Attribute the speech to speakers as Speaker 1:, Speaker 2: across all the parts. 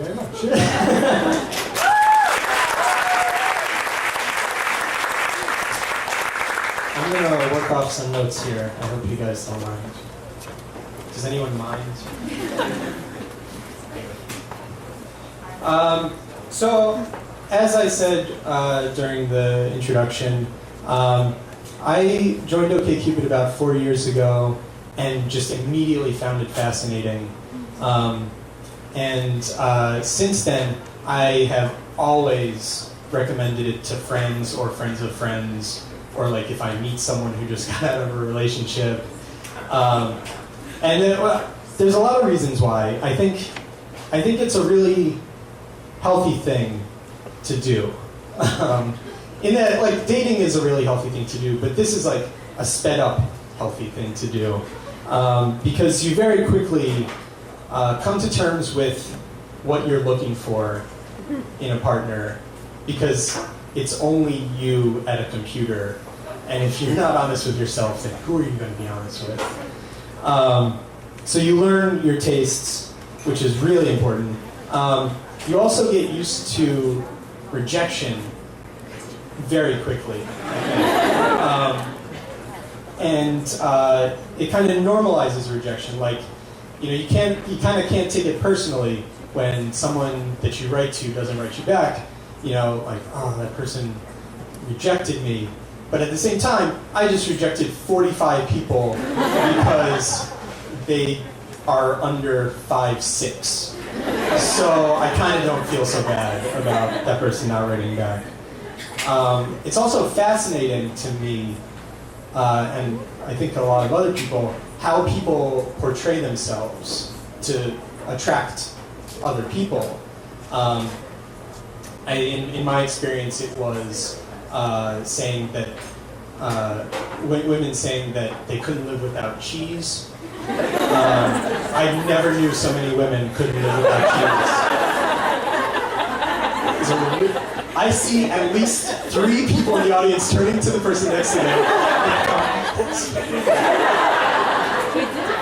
Speaker 1: very much. I'm going to work off some notes here. I hope you guys don't mind. Does anyone mind? So, as I said during the introduction, I joined OkCupid about 4 years ago and just immediately found it fascinating. Since then, I have always recommended it to friends or friends of friends, or like if I meet someone who just got out of a relationship. There's a lot of reasons why. I think it's a really healthy thing to do. In that, like, dating is a really healthy thing to do, but this is like a sped up healthy thing to do. Because you very quickly come to terms with what you're looking for in a partner, because it's only you at a computer, and if you're not honest with yourself, then who are you going to be honest with? So you learn your tastes, which is really important. You also get used to rejection very quickly. It kind of normalizes rejection. Like, you kind of can't take it personally when someone that you write to doesn't write you back. Like, oh, that person rejected me. But at the same time, I just rejected 45 people because they are under 5'6". So I kind of don't feel so bad about that person not writing back. It's also fascinating to me, and I think a lot of other people, how people portray themselves to attract other people. In my experience, it was saying that women saying that they couldn't live without cheese. I never knew so many women couldn't live without cheese. I see at least 3 people in the audience turning to the person next to them.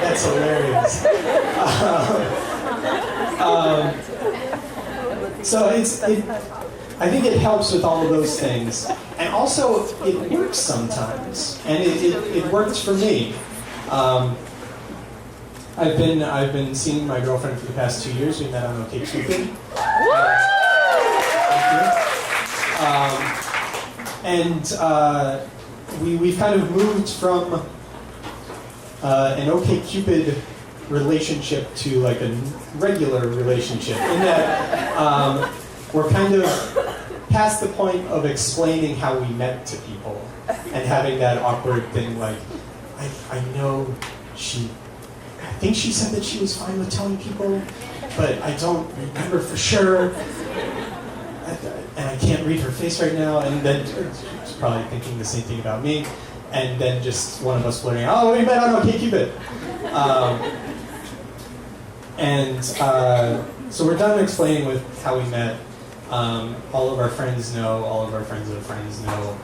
Speaker 1: That's hilarious. I think it helps with all of those things, and also it works sometimes, and it worked for me. I've been seeing my girlfriend for the past 2 years. We met on OkCupid. We've kind of moved from an OkCupid relationship to like a regular relationship, in that we're kind of past the point of explaining how we met to people and having that awkward thing like, I think she said that she was fine with telling people, but I don't remember for sure, and I can't read her face right now, and then she's probably thinking the same thing about me, and then just one of us blurting out, oh, we met on OkCupid. So we're done explaining with how we met. All of our friends know, all of our friends of friends know,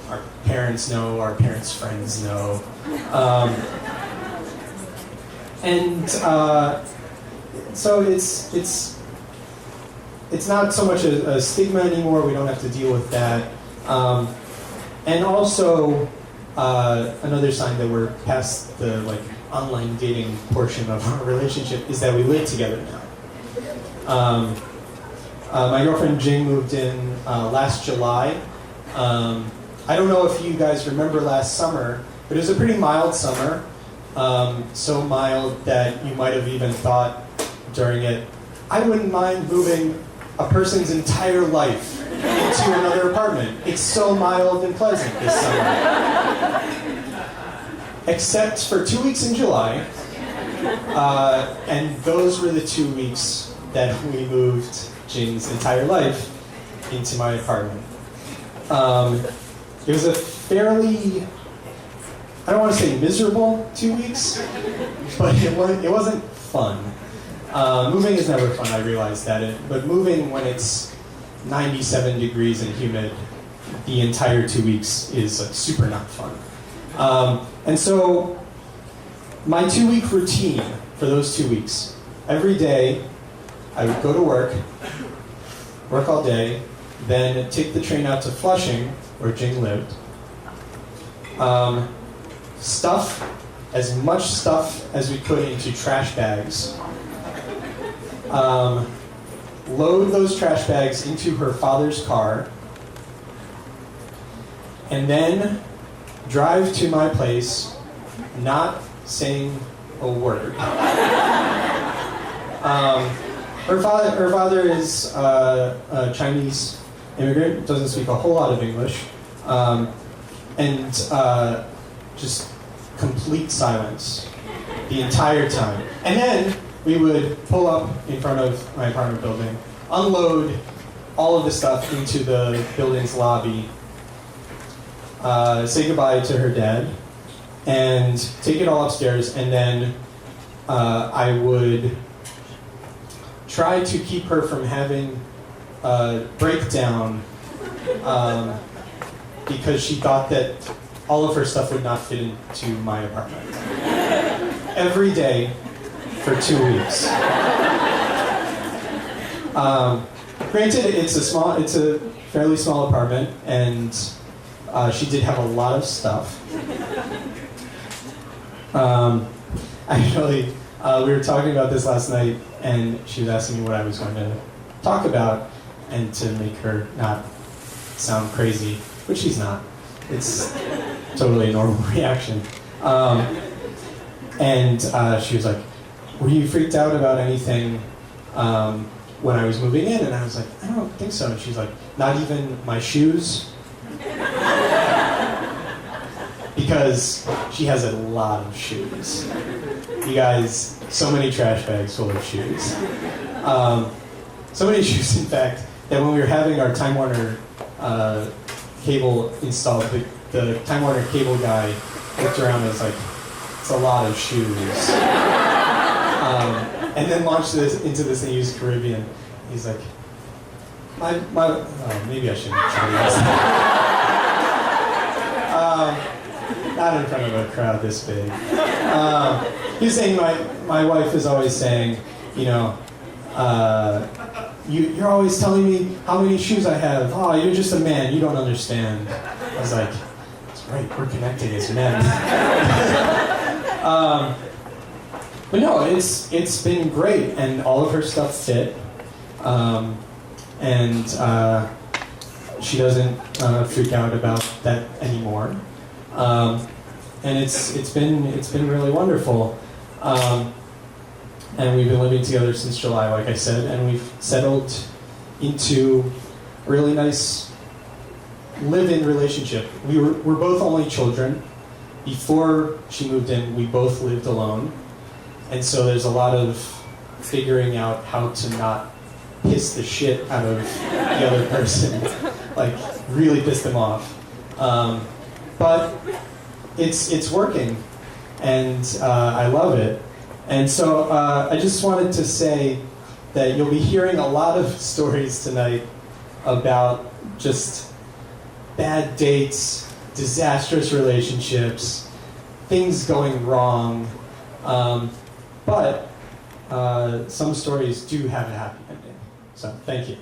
Speaker 1: our parents know, our parents' friends know. So it's not so much a stigma anymore. We don't have to deal with that. And also, another sign that we're past the online dating portion of our relationship is that we live together now. My girlfriend Jing moved in last July. I don't know if you guys remember last summer, but it was a pretty mild summer. So mild that you might have even thought during it, I wouldn't mind moving a person's entire life into another apartment. It's so mild and pleasant this summer. Except for 2 weeks in July, and those were the 2 weeks that we moved Jing's entire life into my apartment. It was a fairly, I don't want to say miserable 2 weeks, but it wasn't fun. Moving is never fun, I realize that. But moving when it's 97 degrees and humid the entire 2 weeks is super not fun. And so my 2 week routine for those 2 weeks, every day I would go to work all day, then take the train out to Flushing, where Jing lived, stuff as much stuff as we could into trash bags, load those trash bags into her father's car, and then drive to my place, not saying a word. Her father is a Chinese immigrant, doesn't speak a whole lot of English, and just complete silence the entire time. And then we would pull up in front of my apartment building, unload all of the stuff into the building's lobby, say goodbye to her dad, and take it all upstairs, and then I would try to keep her from having a breakdown because she thought that all of her stuff would not fit into my apartment. Every day for 2 weeks. Granted, it's a fairly small apartment, and she did have a lot of stuff. Actually, we were talking about this last night, and she was asking me what I was going to talk about, and to make her not sound crazy, which she's not. It's totally a normal reaction. And she was like, were you freaked out about anything when I was moving in? And I was like, I don't think so. And she's like, not even my shoes? Because she has a lot of shoes. You guys, so many trash bags full of shoes. So many shoes, in fact, that when we were having our Time Warner cable installed, the Time Warner cable guy looked around and was like, it's a lot of shoes. And then launched this into this and used Caribbean. He's like, maybe I shouldn't try this. Not in front of a crowd this big. He was saying my wife is always saying, you know, you're always telling me how many shoes I have. Oh, you're just a man. You don't understand. I was like, that's right. We're connecting as men. But no, it's been great, and all of her stuff fit, and she doesn't freak out about that anymore. And it's been really wonderful. And we've been living together since July, like I said, and we've settled into a really nice live-in relationship. We're both only children. Before she moved in, we both lived alone. And so there's a lot of figuring out how to not piss the shit out of the other person, like really piss them off. But it's working, and I love it. And so I just wanted to say that you'll be hearing a lot of stories tonight about just bad dates, disastrous relationships, things going wrong. But some stories do have a happy ending. So thank you.